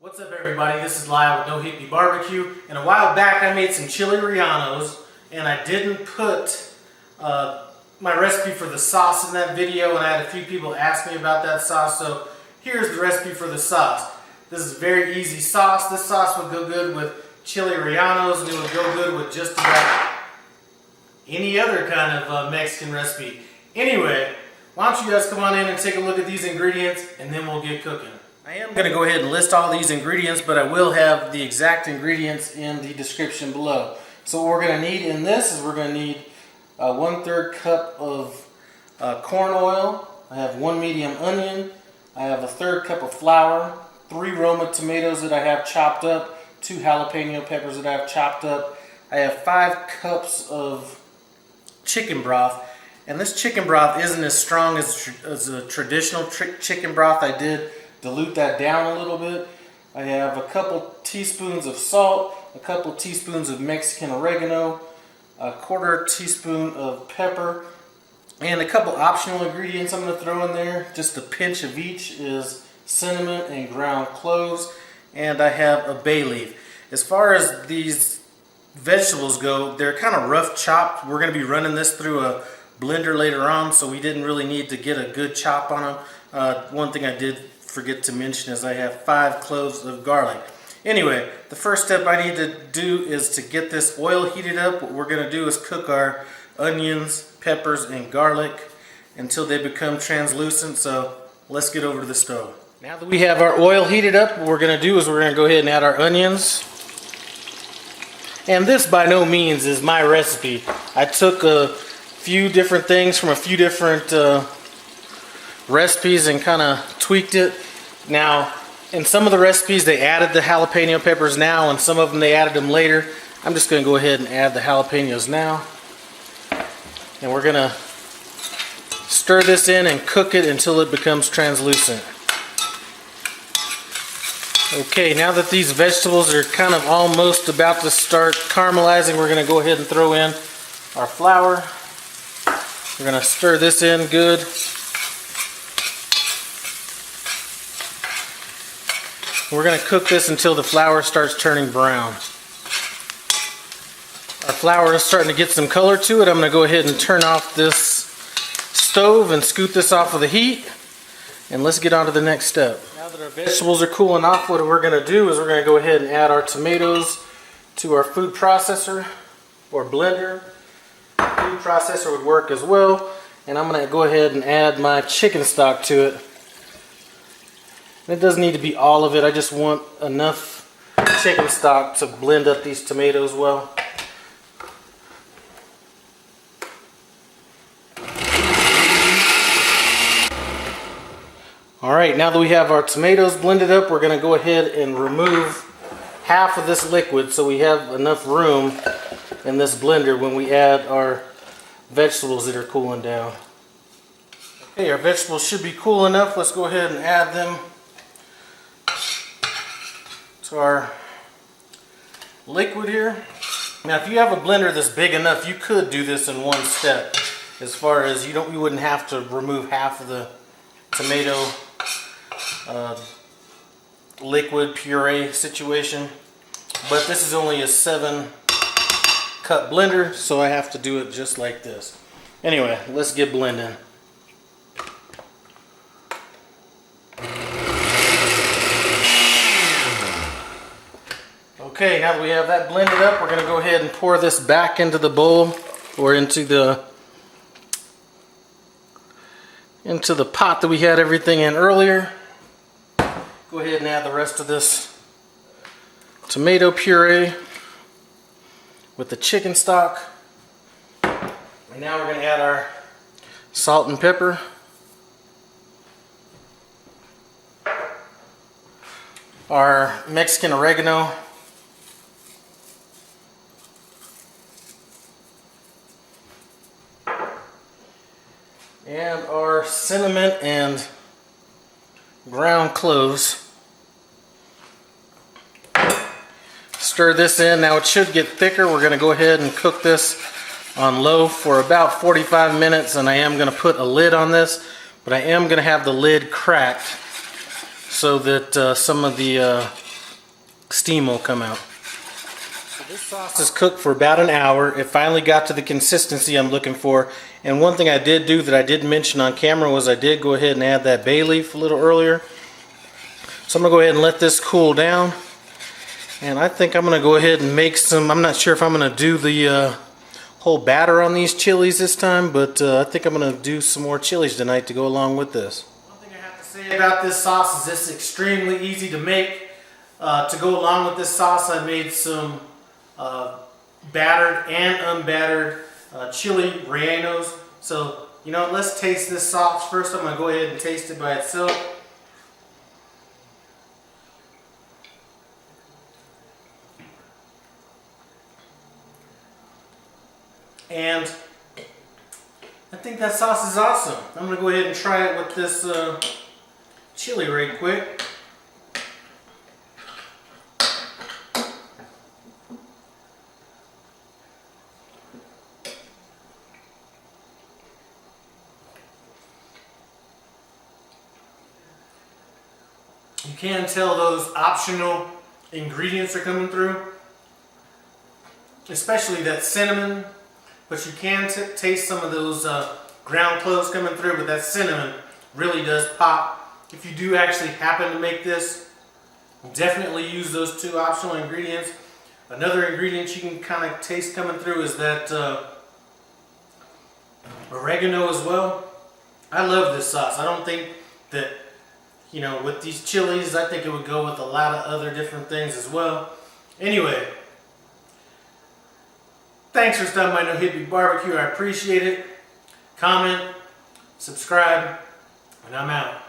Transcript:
What's up, everybody? This is Lyle with No Hippie Barbecue, and a while back I made some Chile Rellenos, and I didn't put my recipe for the sauce in that video, and I had a few people ask me about that sauce, so here's the recipe for the sauce. This is a very easy sauce. This sauce would go good with Chile Rellenos, and it would go good with just about any other kind of Mexican recipe. Anyway, why don't you guys come on in and take a look at these ingredients, and then we'll get cooking. I am going to go ahead and list all these ingredients, but I will have the exact ingredients in the description below. So what we're going to need in this is we're going to need 1/3 cup of corn oil. I have 1 medium onion. I have 1/3 cup of flour, 3 Roma tomatoes that I have chopped up, 2 jalapeno peppers that I have chopped up. I have 5 cups of chicken broth. And this chicken broth isn't as strong as a traditional chicken broth. I did dilute that down a little bit. I have a couple teaspoons of salt, a couple teaspoons of Mexican oregano, a 1/4 teaspoon of pepper, and a couple optional ingredients I'm going to throw in there. Just a pinch of each is cinnamon and ground cloves, and I have a bay leaf. As far as these vegetables go, they're kind of rough chopped. We're going to be running this through a blender later on, so we didn't really need to get a good chop on them. One thing I did forget to mention is I have 5 cloves of garlic. Anyway, the first step I need to do is to get this oil heated up. What we're going to do is cook our onions, peppers, and garlic until they become translucent. So let's get over to the stove. Now that we have our oil heated up, what we're going to do is we're going to go ahead and add our onions. And this by no means is my recipe. I took a few different things from a few different recipes and kind of tweaked it. Now, in some of the recipes they added the jalapeno peppers now, and some of them they added them later. I'm just going to go ahead and add the jalapenos now. And we're going to stir this in and cook it until it becomes translucent. Okay, now that these vegetables are kind of almost about to start caramelizing, we're going to go ahead and throw in our flour. We're going to stir this in good. We're going to cook this until the flour starts turning brown. Our flour is starting to get some color to it. I'm going to go ahead and turn off this stove and scoot this off of the heat. And let's get on to the next step. Now that our vegetables are cooling off, what we're going to do is we're going to go ahead and add our tomatoes to our food processor or blender. Food processor would work as well. And I'm going to go ahead and add my chicken stock to it. It doesn't need to be all of it. I just want enough chicken stock to blend up these tomatoes well. Alright, now that we have our tomatoes blended up, we're going to go ahead and remove half of this liquid so we have enough room in this blender when we add our vegetables that are cooling down. Okay, our vegetables should be cool enough. Let's go ahead and add them to our liquid here. Now, if you have a blender that's big enough, you could do this in one step. As far as you wouldn't have to remove half of the tomato liquid puree situation. But this is only a 7-cup blender, so I have to do it just like this. Anyway, let's get blending. Okay, now that we have that blended up, we're going to go ahead and pour this back into the bowl or into the pot that we had everything in earlier. Go ahead and add the rest of this tomato puree with the chicken stock. And now we're going to add our salt and pepper. Our Mexican oregano. And our cinnamon and ground cloves. Stir this in. Now it should get thicker. We're going to go ahead and cook this on low for about 45 minutes, and I am going to put a lid on this, but I am going to have the lid cracked so that some of the steam will come out. So this sauce is cooked for about an hour. It finally got to the consistency I'm looking for. And one thing I did do that I didn't mention on camera was I did go ahead and add that bay leaf a little earlier. So I'm going to go ahead and let this cool down. And I think I'm going to go ahead and make some, I'm not sure if I'm going to do the whole batter on these chilies this time, but I think I'm going to do some more chilies tonight to go along with this. One thing I have to say about this sauce is it's extremely easy to make. To go along with this sauce, I made some battered and unbattered Chile Rellenos. So, you know, let's taste this sauce first. I'm going to go ahead and taste it by itself. And I think that sauce is awesome. I'm going to go ahead and try it with this chili right quick. You can tell those optional ingredients are coming through, especially that cinnamon, but you can taste some of those ground cloves coming through, but that cinnamon really does pop. If you do actually happen to make this, definitely use those two optional ingredients. Another ingredient you can kind of taste coming through is that oregano as well. I love this sauce. I don't think that, you know, with these chilies, I think it would go with a lot of other different things as well. Anyway, thanks for stopping by No Hippie Barbecue. I appreciate it. Comment, subscribe, and I'm out.